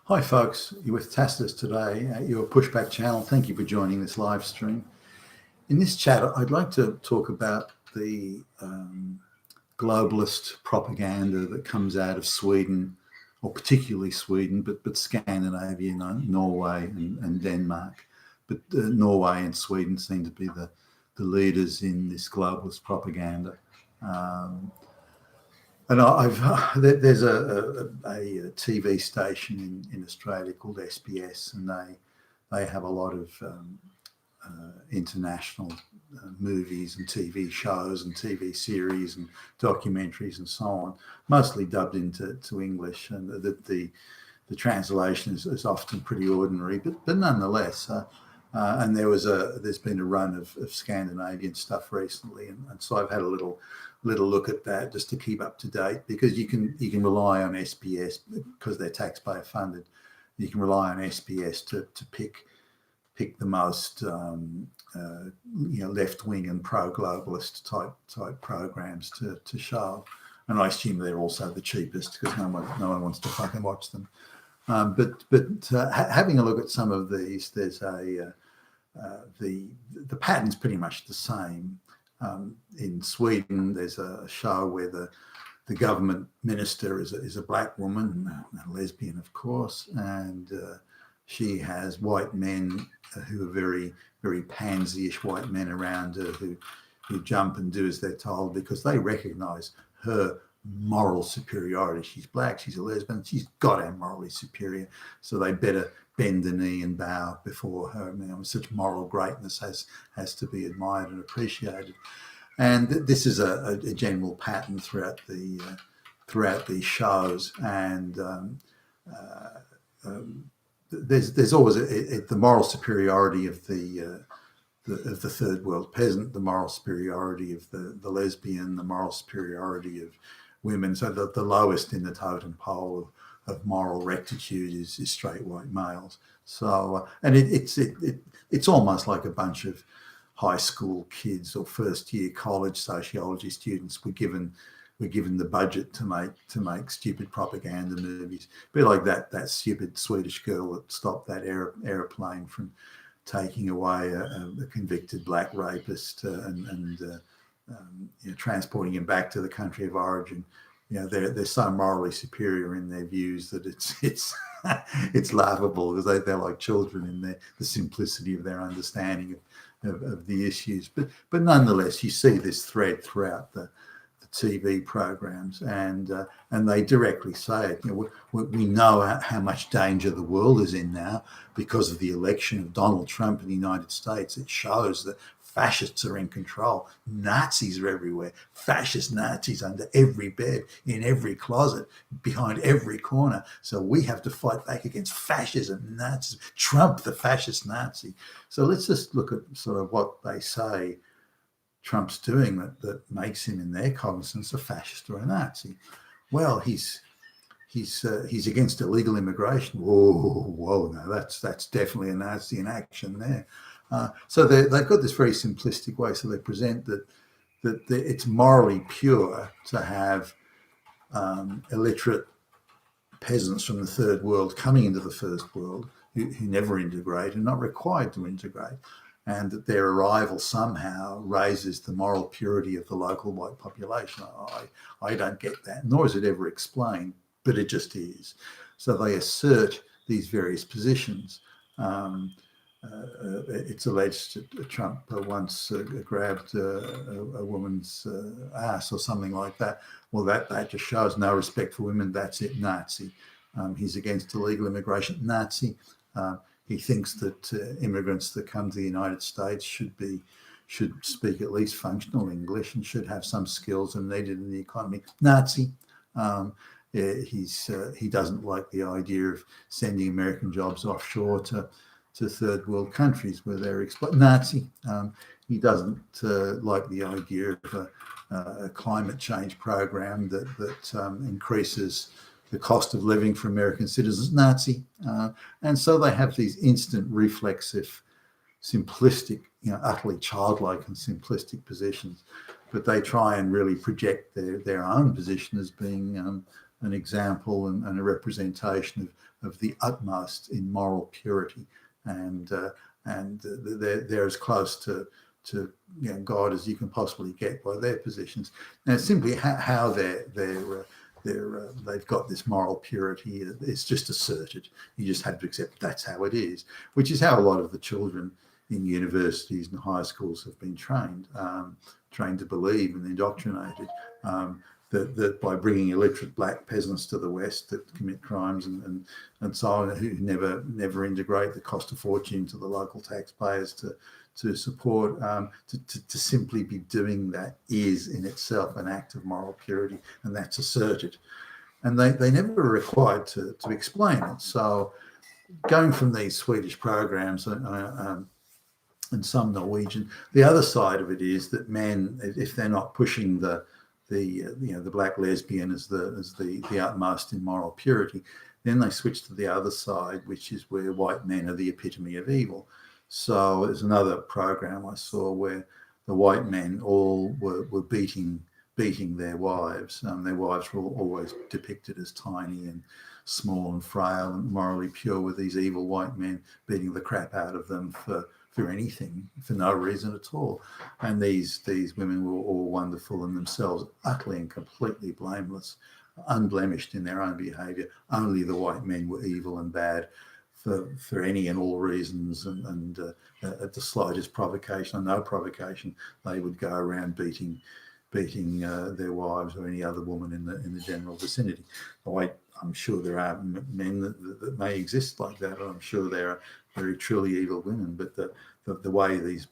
Hi folks, you're with Tacitus today at your Pushback channel. Thank you for joining this live stream. In this chat, I'd like to talk about the globalist propaganda that comes out of Sweden, or particularly Sweden, but Scandinavia, Norway and Denmark. But Norway and Sweden seem to be the leaders in this globalist propaganda. And there's a TV station in Australia called SBS, and they have a lot of international movies and TV shows and TV series and documentaries and so on, mostly dubbed into English, and the translation is often pretty ordinary, but nonetheless. And there's been a run of Scandinavian stuff recently, and so I've had a little look at that just to keep up to date, because you can rely on SBS because they're taxpayer funded. You can rely on SBS to pick the most left wing and pro globalist type programs to show, and I assume they're also the cheapest because no one wants to fucking watch them. But having a look at some of these, there's the pattern's pretty much the same. In Sweden, there's a show where the government minister is a black woman, a lesbian, of course, and she has white men who are very, very pansy-ish white men around her who jump and do as they're told because they recognise her moral superiority. She's black, she's a lesbian, she's goddamn morally superior, so they better bend the knee and bow before her. Such moral greatness has to be admired and appreciated. And this is a general pattern throughout these shows. And there's always the moral superiority of the third world peasant, the moral superiority of the lesbian, the moral superiority of women. So the lowest in the totem pole of moral rectitude is straight white males. So and it's almost like a bunch of high school kids or first year college sociology students were given the budget to make stupid propaganda movies. A bit like that stupid Swedish girl that stopped that aeroplane from taking away a convicted black rapist and transporting him back to the country of origin. They're so morally superior in their views that it's laughable, because they're like children in the simplicity of their understanding of the issues. But nonetheless, you see this thread throughout the TV programs, and they directly say it. We know how much danger the world is in now because of the election of Donald Trump in the United States. It shows that fascists are in control. Nazis are everywhere. Fascist Nazis under every bed, in every closet, behind every corner. So we have to fight back against fascism, Nazis, Trump, the fascist Nazi. So let's just look at sort of what they say Trump's doing that makes him, in their cognizance, a fascist or a Nazi. Well, he's against illegal immigration. Whoa, no, that's definitely a Nazi in action there. So they've got this very simplistic way. So they present that it's morally pure to have illiterate peasants from the third world coming into the first world who never integrate and not required to integrate, and that their arrival somehow raises the moral purity of the local white population. I don't get that, nor is it ever explained, but it just is. So they assert these various positions. It's alleged that Trump once grabbed a woman's ass or something like that. Well, that just shows no respect for women. That's it, Nazi. He's against illegal immigration, Nazi. He thinks that immigrants that come to the United States should speak at least functional English and should have some skills and needed in the economy, Nazi. He doesn't like the idea of sending American jobs offshore to third world countries where they're Nazi. He doesn't like the idea of a climate change program that increases the cost of living for American citizens, Nazi. And so they have these instant, reflexive, simplistic, utterly childlike and simplistic positions, but they try and really project their own position as being an example and a representation of the utmost in moral purity, and they're as close to God as you can possibly get by their positions. Now, simply how they've got this moral purity, it's just asserted. You just have to accept that's how it is, which is how a lot of the children in universities and high schools have been trained to believe and indoctrinated. That by bringing illiterate black peasants to the West that commit crimes and so on, who never integrate, that cost a fortune to the local taxpayers to support, to simply be doing that is in itself an act of moral purity, and that's asserted. And they never were required to explain it. So going from these Swedish programs and some Norwegian, the other side of it is that men, if they're not pushing the black lesbian as the utmost in moral purity, then they switch to the other side, which is where white men are the epitome of evil. So there's another program I saw where the white men all were beating their wives. Their wives were always depicted as tiny and small and frail and morally pure, with these evil white men beating the crap out of them for anything, for no reason at all. And these women were all wonderful in themselves, utterly and completely blameless, unblemished in their own behaviour. Only the white men were evil and bad for any and all reasons, and at the slightest provocation or no provocation, they would go around beating their wives or any other woman in the general vicinity. I'm sure there are men that may exist like that, and I'm sure there are very truly evil women, but the way these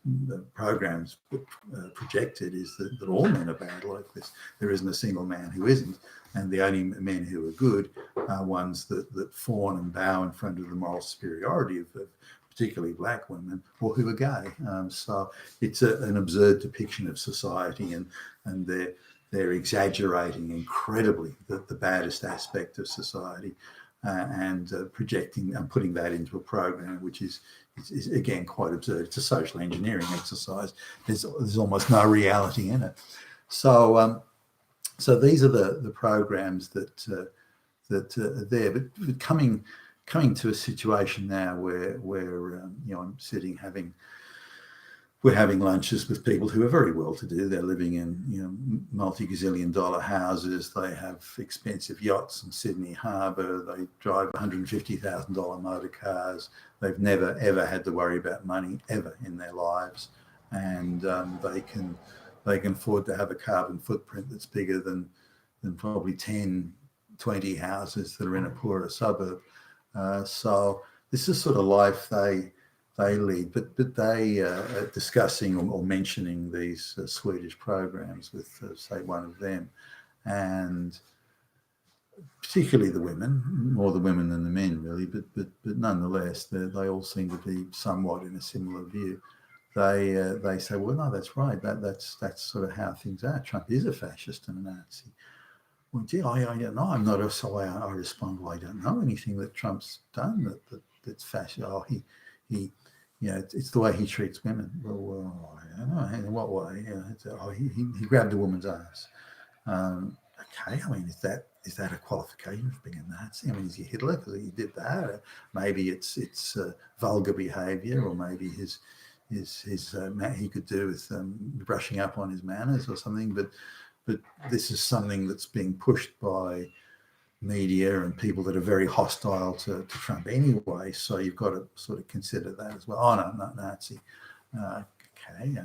programs projected is that all men are bad like this. There isn't a single man who isn't, and the only men who are good are ones that fawn and bow in front of the moral superiority of particularly black women, or who are gay. So it's an absurd depiction of society, and they're exaggerating incredibly the baddest aspect of society, and projecting and putting that into a program, which is again quite absurd. It's a social engineering exercise. There's almost no reality in it. So these are the programs that are there. But coming to a situation now where I'm sitting we're having lunches with people who are very well-to-do. They're living in multi-gazillion-dollar houses. They have expensive yachts in Sydney Harbour. They drive $150,000 motor cars. They've never ever had to worry about money ever in their lives, and they can afford to have a carbon footprint that's bigger than probably 10, 20 houses that are in a poorer suburb. So this is sort of life they lead, but they are discussing or mentioning these Swedish programs with, say, one of them, and particularly the women, more the women than the men, really, but nonetheless, they all seem to be somewhat in a similar view. They say, well, no, that's right. That's sort of how things are. Trump is a fascist and a Nazi. Well, gee, I don't know. I'm not. So I respond, well, I don't know anything that Trump's done that's fascist. Oh, he it's the way he treats women. Well, I don't know. In what way? He grabbed a woman's ass. Okay, I mean, is that a qualification for being a Nazi? I mean, is he Hitler because he did that? Maybe it's vulgar behaviour, or maybe his he could do with brushing up on his manners or something. But this is something that's being pushed by media and people that are very hostile to Trump anyway. So you've got to sort of consider that as well. Oh no, not Nazi. Okay,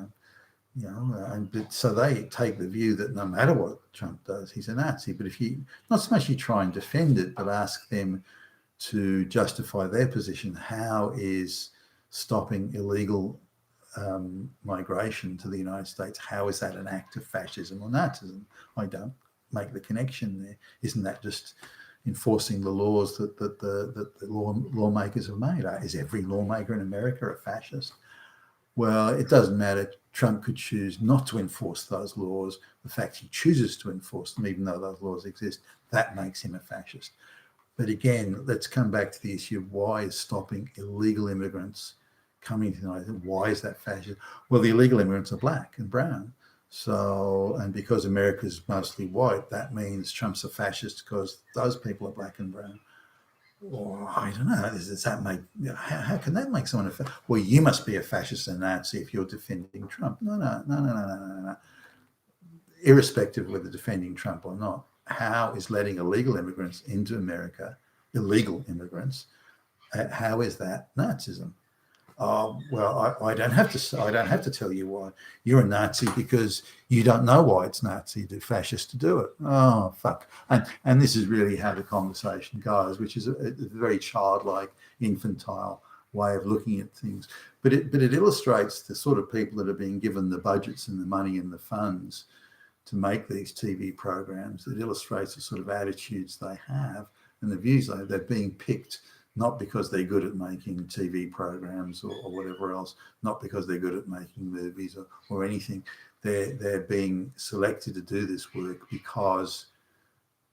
but so they take the view that no matter what Trump does, he's a Nazi. But if you not so much you try and defend it, but ask them to justify their position, how is stopping illegal migration to the United States, how is that an act of fascism or Nazism? I don't make the connection there. Isn't that just enforcing the laws that the lawmakers have made? Is every lawmaker in America a fascist? Well, it doesn't matter. Trump could choose not to enforce those laws. The fact he chooses to enforce them, even though those laws exist, that makes him a fascist. But again, let's come back to the issue of why is stopping illegal immigrants coming to the United States? Why is that fascist? Well, the illegal immigrants are black and brown. So, and because America's mostly white, that means Trump's a fascist because those people are black and brown. Or I don't know. Does that make? How can that make someone a? Well, you must be a fascist and Nazi if you're defending Trump. No, no, no, no, no, no, no, no. Irrespective of whether defending Trump or not, how is letting illegal immigrants into America, illegal immigrants, how is that Nazism? Well, I don't have to. I don't have to tell you why you're a Nazi because you don't know why it's Nazi to fascist to do it. Oh fuck! And this is really how the conversation goes, which is a very childlike, infantile way of looking at things. But it illustrates the sort of people that are being given the budgets and the money and the funds to make these TV programs. It illustrates the sort of attitudes they have and the views they're being picked. Not because they're good at making TV programs or whatever else, not because they're good at making movies or anything. They're being selected to do this work because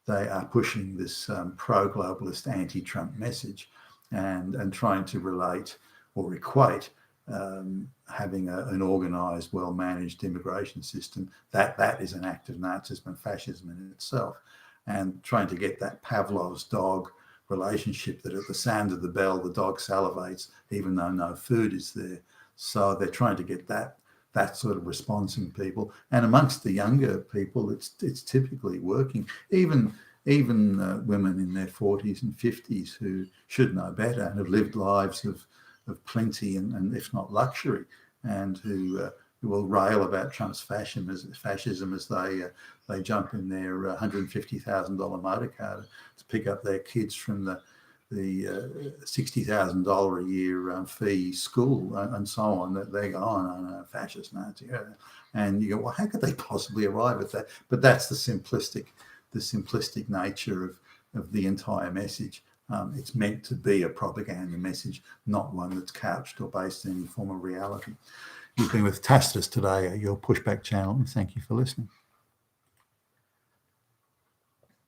they are pushing this pro-globalist, anti-Trump message and trying to relate or equate having an organised, well-managed immigration system. That is an act of Nazism and fascism in itself. And trying to get that Pavlov's dog relationship that at the sound of the bell, the dog salivates, even though no food is there. So they're trying to get that sort of response in people. And amongst the younger people, it's typically working. Even women in their 40s and 50s who should know better and have lived lives of plenty and if not luxury, and who will rail about Trump's fascism as they jump in their $150,000 motor car to pick up their kids from the $60,000 a year fee school and so on. That they go, oh no, fascist Nazi, and you go, well, how could they possibly arrive at that? But that's the simplistic nature of the entire message. It's meant to be a propaganda message, not one that's couched or based in any form of reality. You've been with Tacitus today, your pushback channel, and thank you for listening.